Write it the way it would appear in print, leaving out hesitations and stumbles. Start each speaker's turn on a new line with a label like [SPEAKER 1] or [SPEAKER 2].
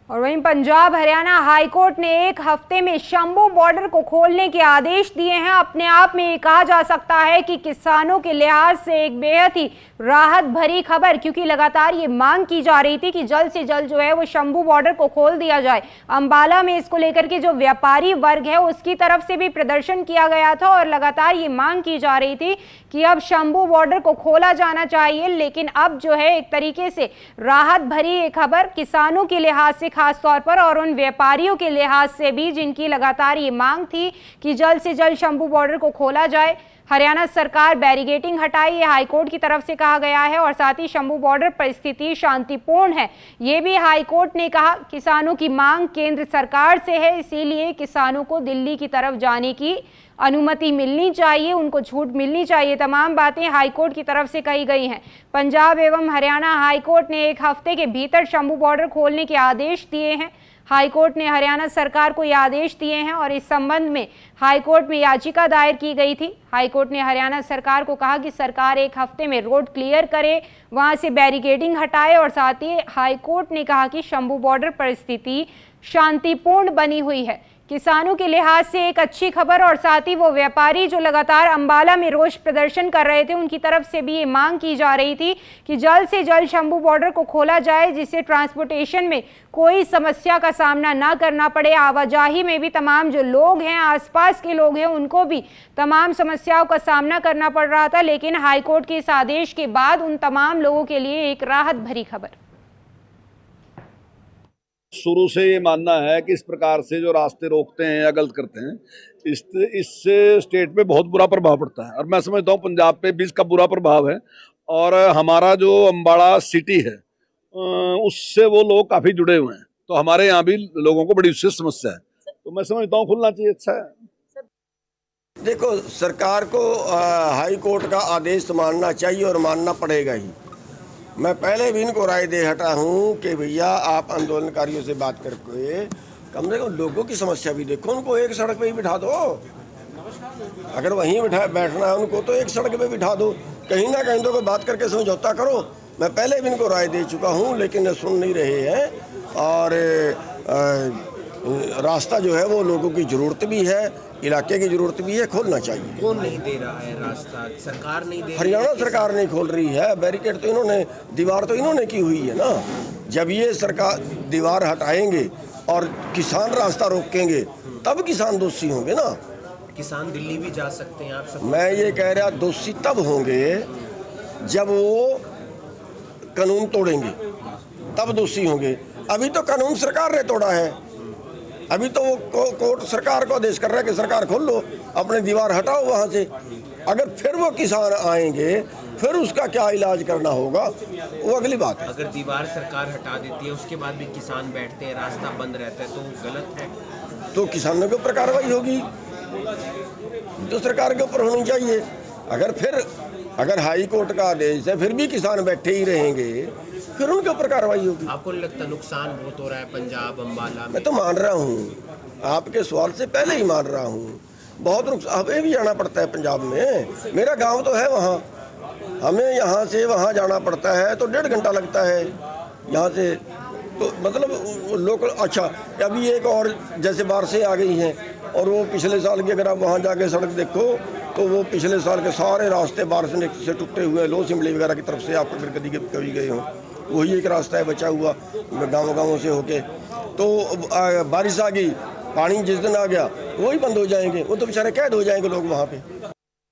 [SPEAKER 1] और वहीं पंजाब हरियाणा हाईकोर्ट ने एक हफ्ते में शंभू बॉर्डर को खोलने के आदेश दिए हैं। अपने आप में ये कहा जा सकता है कि किसानों के लिहाज से एक बेहद ही राहत भरी खबर, क्योंकि लगातार ये मांग की जा रही थी कि जल्द से जल्द जो है वो शंभू बॉर्डर को खोल दिया जाए। अंबाला में इसको लेकर के जो व्यापारी वर्ग है उसकी तरफ से भी प्रदर्शन किया गया था और लगातार ये मांग की जा रही थी कि अब शंभू बॉर्डर को खोला जाना चाहिए। लेकिन अब जो है एक तरीके से राहत भरी ये खबर किसानों के लिहाज से खास तौर पर और उन व्यापारियों के लिहाज से भी जिनकी लगातार ये मांग थी कि जल्द से जल्द शंभू बॉर्डर को खोला जाए। हरियाणा सरकार बैरिगेटिंग हटाए, ये हाईकोर्ट की तरफ से कहा गया है और साथ ही शंभू बॉर्डर पर स्थिति शांतिपूर्ण है, ये भी हाईकोर्ट ने कहा। किसानों की मांग केंद्र सरकार से है, इसीलिए किसानों को दिल्ली की तरफ जाने की अनुमति मिलनी चाहिए, उनको छूट मिलनी चाहिए। तमाम बातें हाईकोर्ट की तरफ से कही गई हैं। पंजाब एवं हरियाणा हाईकोर्ट ने एक हफ्ते के भीतर शंभू बॉर्डर खोलने के आदेश दिए हैं। हाईकोर्ट ने हरियाणा सरकार को ये आदेश दिए हैं और इस संबंध में हाईकोर्ट में याचिका दायर की गई थी। हाईकोर्ट ने हरियाणा सरकार को कहा कि सरकार एक हफ्ते में रोड क्लियर करे, वहां से बैरिकेडिंग हटाए और साथ ही हाईकोर्ट ने कहा कि शंभू बॉर्डर पर स्थिति शांतिपूर्ण बनी हुई है। किसानों के लिहाज से एक अच्छी खबर और साथ ही वो व्यापारी जो लगातार अंबाला में रोष प्रदर्शन कर रहे थे उनकी तरफ से भी ये मांग की जा रही थी कि जल्द से जल्द शंभू बॉर्डर को खोला जाए, जिससे ट्रांसपोर्टेशन में कोई समस्या का सामना ना करना पड़े। आवाजाही में भी तमाम जो लोग हैं, आसपास के लोग हैं, उनको भी तमाम समस्याओं का सामना करना पड़ रहा था। लेकिन हाईकोर्ट के इस आदेश के बाद उन तमाम लोगों के लिए एक राहत भरी खबर।
[SPEAKER 2] शुरू से ये मानना है कि इस प्रकार से जो रास्ते रोकते हैं या गलत करते हैं, इससे स्टेट पे बहुत बुरा प्रभाव पड़ता है और मैं समझता हूँ पंजाब पे भी इसका बुरा प्रभाव है। और हमारा जो अम्बाड़ा सिटी है उससे वो लोग काफ़ी जुड़े हुए हैं, तो हमारे यहाँ भी लोगों को बड़ी उससे समस्या है, तो मैं समझता हूँ खुलना चाहिए। अच्छा है,
[SPEAKER 3] देखो सरकार को हाई कोर्ट का आदेश मानना चाहिए और मानना पड़ेगा ही। मैं पहले भी इनको राय दे हटा हूँ कि भैया आप आंदोलनकारियों से बात करके कम से कम लोगों की समस्या भी देखो, उनको एक सड़क पे ही बिठा दो। अगर वहीं बैठना है उनको तो एक सड़क पे बिठा दो, कहीं ना कहीं तो बात करके समझौता करो। मैं पहले भी इनको राय दे चुका हूँ लेकिन सुन नहीं रहे हैं। और रास्ता जो है वो लोगों की ज़रूरत भी है, इलाके की ज़रूरत भी है, खोलना चाहिए।
[SPEAKER 4] कौन नहीं दे रहा है रास्ता? सरकार नहीं दे रही?
[SPEAKER 3] हरियाणा सरकार नहीं खोल रही है। बैरिकेड तो इन्होंने, दीवार तो इन्होंने की हुई है ना। जब ये सरकार दीवार हटाएंगे और किसान रास्ता रोकेंगे तब किसान दोषी होंगे ना।
[SPEAKER 4] किसान दिल्ली भी जा सकते हैं आप सब।
[SPEAKER 3] मैं ये कह रहा दोषी तब होंगे जब वो कानून तोड़ेंगे, तब दोषी होंगे। अभी तो कानून सरकार ने तोड़ा है, अभी तो वो कोर्ट सरकार को आदेश कर रहा है कि सरकार खोल लो, अपने दीवार हटाओ वहाँ से। अगर फिर वो किसान आएंगे फिर उसका क्या इलाज करना होगा वो अगली बात है।
[SPEAKER 4] अगर दीवार सरकार हटा देती है उसके बाद भी किसान बैठते हैं, रास्ता बंद रहता है, तो गलत है।
[SPEAKER 3] तो किसानों के ऊपर कार्रवाई होगी, तो सरकार के ऊपर होनी चाहिए। अगर हाई कोर्ट का आदेश है फिर भी किसान बैठे ही रहेंगे फिर उनके ऊपर कार्रवाई होगी।
[SPEAKER 4] आपको नहीं लगता नुकसान बहुत हो रहा है पंजाब अम्बाला में?
[SPEAKER 3] मैं तो मान रहा हूँ, आपके सवाल से पहले ही मान रहा हूँ। बहुत नुकसान, हमें भी जाना पड़ता है पंजाब में। मेरा गांव तो है वहाँ, हमें यहाँ से वहाँ जाना पड़ता है तो 1.5 घंटा लगता है यहाँ से। तो मतलब लोकल। अच्छा, अभी एक और जैसे बारिशें आ गई हैं और वो पिछले साल की अगर आप वहाँ जाके सड़क देखो तो वो पिछले साल के सारे रास्ते बारिश से टूटे हुए, लो सिमली वगैरह की तरफ से आप अगर कभी गए हों, वही एक रास्ता है बचा हुआ गाँव से होके। तो बारिश आ गई, पानी जिस दिन आ गया वही बंद हो जाएंगे, वो तो बेचारे कैद हो जाएंगे लोग वहाँ पे।